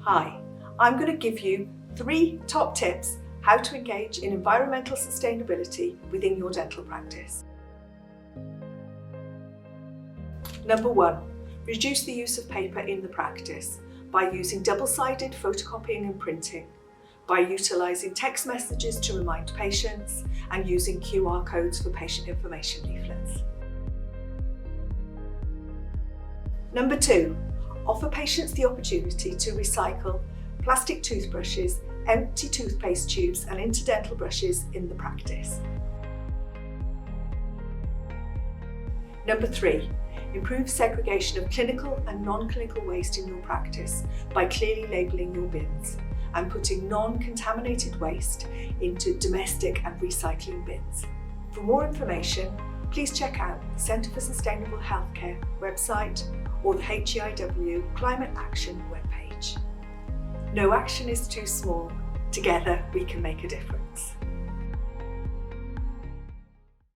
Hi, I'm going to give you 3 top tips how to engage in environmental sustainability within your dental practice. Number 1, reduce the use of paper in the practice by using double-sided photocopying and printing, by utilising text messages to remind patients and using QR codes for patient information leaflets. Number 2, offer patients the opportunity to recycle plastic toothbrushes, empty toothpaste tubes and interdental brushes in the practice. Number 3, improve segregation of clinical and non-clinical waste in your practice by clearly labelling your bins and putting non-contaminated waste into domestic and recycling bins. For more information, please check out the Centre for Sustainable Healthcare website or the HEIW Climate Action webpage. No action is too small. Together we can make a difference.